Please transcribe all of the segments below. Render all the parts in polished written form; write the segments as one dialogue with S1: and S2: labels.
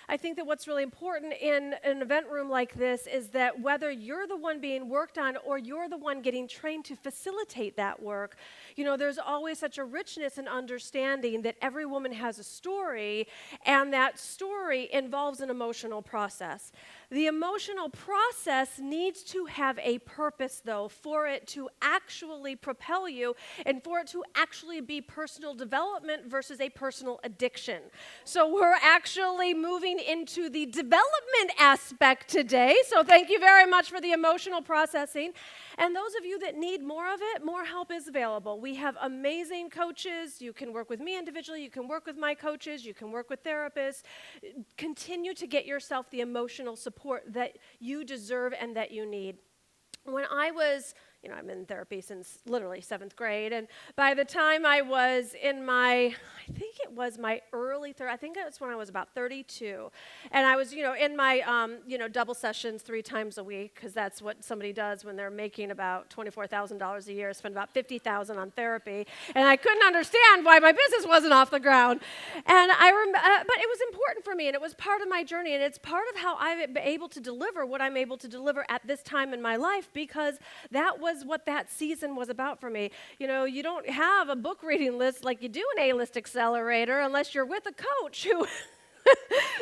S1: I think that what's really important in an event room like this is that whether you're the one being worked on or you're the one getting trained to facilitate that work, there's always such a richness and understanding that every woman has a story, and that story involves an emotional process. The emotional process needs to have a purpose, though, for it to actually propel you and for it to actually be personal development versus a personal addiction. So we're actually moving into the development aspect today. So thank you very much for the emotional processing. And those of you that need more of it, more help is available. We have amazing coaches. You can work with me individually. You can work with my coaches. You can work with therapists. Continue to get yourself the emotional support that you deserve and that you need. When I was, I'm in therapy since literally 7th grade, and by the time I was in my, I think it was my early 30s, I think that's when I was about 32, and I was, in my, double sessions 3 times a week, because that's what somebody does when they're making about $24,000 a year, spend about $50,000 on therapy, and I couldn't understand why my business wasn't off the ground, and but it was important for me, and it was part of my journey, and it's part of how I've been able to deliver what I'm able to deliver at this time in my life, because that was what that season was about for me. You don't have a book reading list like you do an A-list accelerator unless you're with a coach who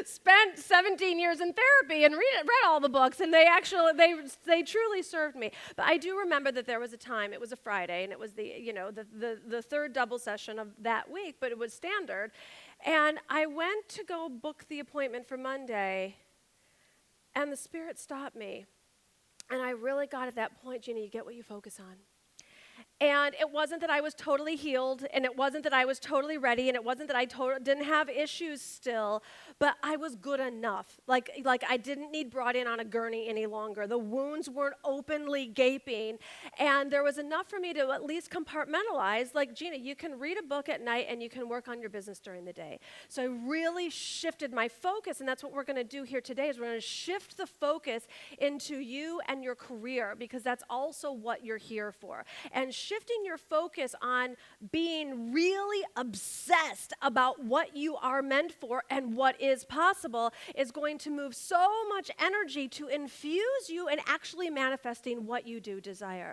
S1: spent 17 years in therapy and read all the books, and they truly served me. But I do remember that there was a time, it was a Friday, and it was the third double session of that week, but it was standard. And I went to go book the appointment for Monday, and the Spirit stopped me. And I really got at that point, Gina, you get what you focus on. And it wasn't that I was totally healed, and it wasn't that I was totally ready, and it wasn't that I didn't have issues still, but I was good enough. Like I didn't need brought in on a gurney any longer. The wounds weren't openly gaping, and there was enough for me to at least compartmentalize, like, Gina, you can read a book at night, and you can work on your business during the day. So I really shifted my focus, and that's what we're going to do here today, is we're going to shift the focus into you and your career, because that's also what you're here for. And shifting your focus on being really obsessed about what you are meant for and what is possible is going to move so much energy to infuse you in actually manifesting what you do desire.